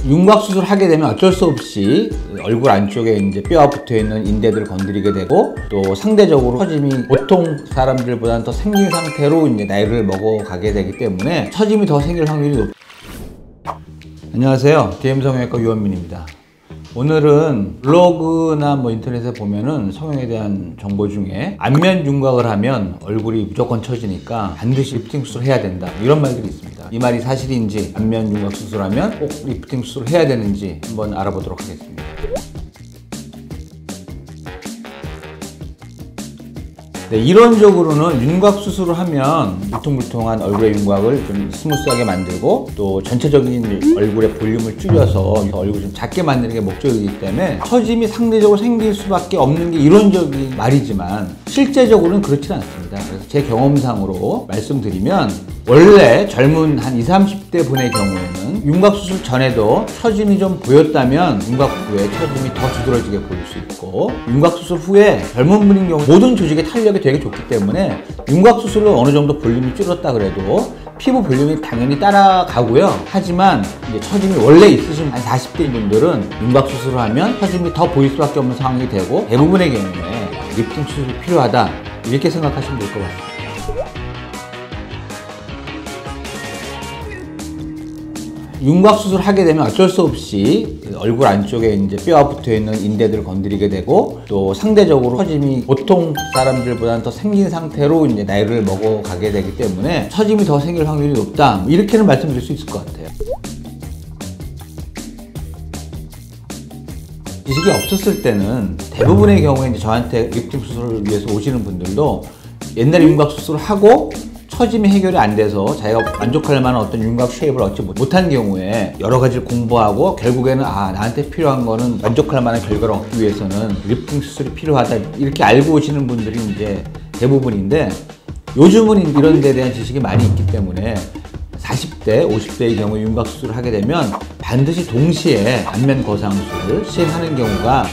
윤곽 수술 하게 되면 어쩔 수 없이 얼굴 안쪽에 이제 뼈가 붙어 있는 인대들을 건드리게 되고, 또 상대적으로 처짐이 보통 사람들보다는 더 생긴 상태로 이제 나이를 먹어가게 되기 때문에 처짐이 더 생길 확률이 높습니다. 안녕하세요, DM성형외과 유원민입니다. 오늘은 블로그나 인터넷에 보면은 성형에 대한 정보 중에 안면 윤곽을 하면 얼굴이 무조건 처지니까 반드시 리프팅 수술을 해야 된다, 이런 말들이 있습니다. 이 말이 사실인지, 안면 윤곽 수술하면 꼭 리프팅 수술을 해야 되는지 한번 알아보도록 하겠습니다. 네, 이론적으로는 윤곽 수술을 하면 울퉁불퉁한 얼굴의 윤곽을 좀 스무스하게 만들고, 또 전체적인 얼굴의 볼륨을 줄여서 얼굴을 좀 작게 만드는 게 목적이기 때문에 처짐이 상대적으로 생길 수밖에 없는 게 이론적인 말이지만 실제적으로는 그렇지는 않습니다. 그래서 제 경험상으로 말씀드리면, 원래 젊은 한 20, 30대 분의 경우에는 윤곽 수술 전에도 처짐이 좀 보였다면 윤곽 후에 처짐이 더 두드러지게 보일 수 있고, 윤곽 수술 후에 젊은 분인 경우 모든 조직의 탄력이 되게 좋기 때문에 윤곽 수술로 어느 정도 볼륨이 줄었다 그래도 피부 볼륨이 당연히 따라가고요. 하지만 이제 처짐이 원래 있으신 한 40대인 분들은 윤곽 수술을 하면 처짐이 더 보일 수밖에 없는 상황이 되고, 대부분의 경우에 리프팅 수술이 필요하다, 이렇게 생각하시면 될 것 같습니다. 윤곽 수술을 하게 되면 어쩔 수 없이 얼굴 안쪽에 이제 뼈가 붙어 있는 인대들을 건드리게 되고, 또 상대적으로 처짐이 보통 사람들보다는 더 생긴 상태로 이제 나이를 먹어가게 되기 때문에 처짐이 더 생길 확률이 높다, 이렇게는 말씀드릴 수 있을 것 같아요. 지식이 없었을 때는 대부분의 경우에 이제 저한테 리프팅 수술을 위해서 오시는 분들도 옛날에 윤곽 수술을 하고 처짐이 해결이 안 돼서 자기가 만족할 만한 어떤 윤곽 쉐입을 얻지 못한 경우에 여러 가지를 공부하고 결국에는 나한테 필요한 거는 만족할 만한 결과를 얻기 위해서는 리프팅 수술이 필요하다, 이렇게 알고 오시는 분들이 이제 대부분인데, 요즘은 이런 데에 대한 지식이 많이 있기 때문에 40대, 50대의 경우 윤곽 수술을 하게 되면 반드시 동시에 안면 거상술을 시행하는 경우가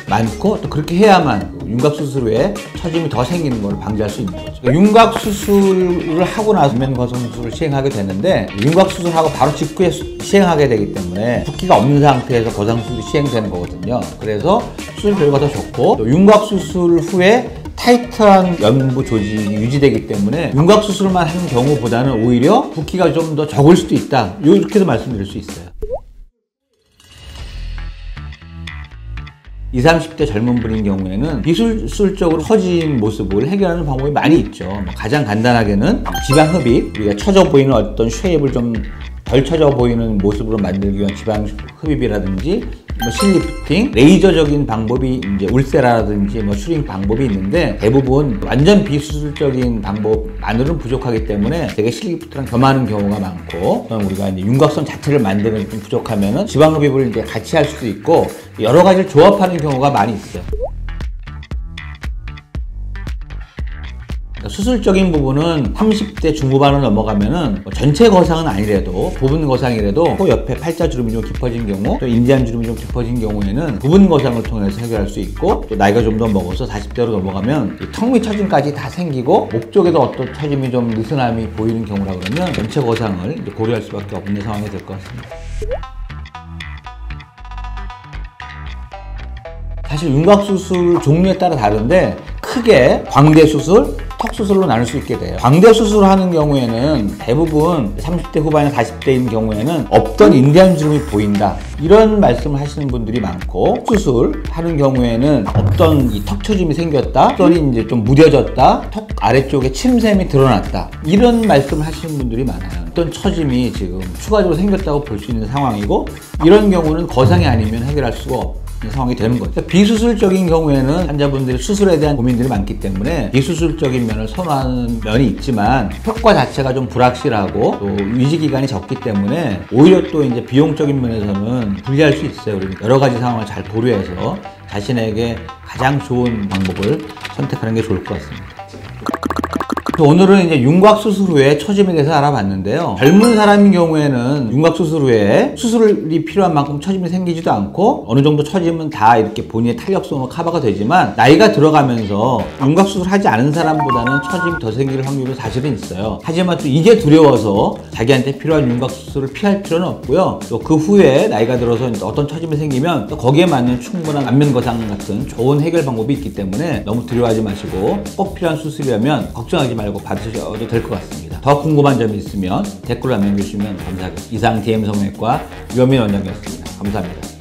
많고, 또 그렇게 해야만 윤곽 수술 후에 처짐이 더 생기는 걸 방지할 수 있는 거죠. 윤곽 수술을 하고 나서 안면 거상술을 시행하게 되는데, 윤곽 수술하고 바로 직후에 시행하게 되기 때문에 붓기가 없는 상태에서 거상술이 시행되는 거거든요. 그래서 수술 결과가 더 좋고, 또 윤곽 수술 후에 타이트한 연부 조직이 유지되기 때문에 윤곽 수술만 하는 경우보다는 오히려 붓기가 좀 더 적을 수도 있다, 이렇게도 말씀드릴 수 있어요. 20, 30대 젊은 분인 경우에는 비술적으로 처진 모습을 해결하는 방법이 많이 있죠. 가장 간단하게는 지방 흡입, 우리가 처져 보이는 어떤 쉐입을 좀 덜 처져 보이는 모습으로 만들기 위한 지방 흡입이라든지, 실리프팅, 레이저적인 방법이 이제 울세라든지 슈링 방법이 있는데, 대부분 완전 비수술적인 방법만으로는 부족하기 때문에 되게 실리프트랑 겸하는 경우가 많고, 우리가 이제 윤곽선 자체를 만드는 게 좀 부족하면은 지방 흡입을 이제 같이 할 수도 있고, 여러 가지를 조합하는 경우가 많이 있어요. 수술적인 부분은 30대 중후반을 넘어가면은 전체 거상은 아니래도 부분 거상이라도 코 옆에 팔자주름이 좀 깊어진 경우, 또 인대안 주름이 좀 깊어진 경우에는 부분 거상을 통해서 해결할 수 있고, 또 나이가 좀 더 먹어서 40대로 넘어가면 턱 밑 처짐까지 다 생기고 목 쪽에도 어떤 처짐이 좀 느슨함이 보이는 경우라 그러면 전체 거상을 이제 고려할 수밖에 없는 상황이 될 것 같습니다. 사실 윤곽 수술 종류에 따라 다른데, 크게 광대 수술, 턱 수술로 나눌 수 있게 돼요. 광대 수술을 하는 경우에는 대부분 30대 후반이나 40대인 경우에는 없던 인대안 주름이 보인다, 이런 말씀을 하시는 분들이 많고, 수술 하는 경우에는 없던 이 턱 처짐이 생겼다, 턱이 이제 좀 무뎌졌다, 턱 아래쪽에 침샘이 드러났다, 이런 말씀을 하시는 분들이 많아요. 어떤 처짐이 지금 추가적으로 생겼다고 볼 수 있는 상황이고, 이런 경우는 거상이 아니면 해결할 수가 없는 상황이 되는 거죠. 비수술적인 경우에는 환자분들이 수술에 대한 고민들이 많기 때문에 비수술적인 면을 선호하는 면이 있지만, 효과 자체가 좀 불확실하고 또 유지 기간이 적기 때문에 오히려 또 이제 비용적인 면에서는 불리할 수 있어요. 그러니까 여러 가지 상황을 잘 고려해서 자신에게 가장 좋은 방법을 선택하는 게 좋을 것 같습니다. 오늘은 이제 윤곽 수술 후에 처짐에 대해서 알아봤는데요. 젊은 사람인 경우에는 윤곽 수술 후에 수술이 필요한 만큼 처짐이 생기지도 않고 어느 정도 처짐은 다 이렇게 본인의 탄력성으로 커버가 되지만 나이가 들어가면서 윤곽 수술 하지 않은 사람보다는 처짐이 더 생길 확률은 사실은 있어요. 하지만 또 이게 두려워서 자기한테 필요한 윤곽 수술을 피할 필요는 없고요. 또 그 후에 나이가 들어서 어떤 처짐이 생기면 또 거기에 맞는 충분한 안면 거상 같은 좋은 해결 방법이 있기 때문에 너무 두려워하지 마시고 꼭 필요한 수술이라면 걱정하지 말고 받으셔도 될 것 같습니다. 더 궁금한 점이 있으면 댓글로 남겨주시면 감사하겠습니다. 이상 DM 성형외과 유현민 원장이었습니다. 감사합니다.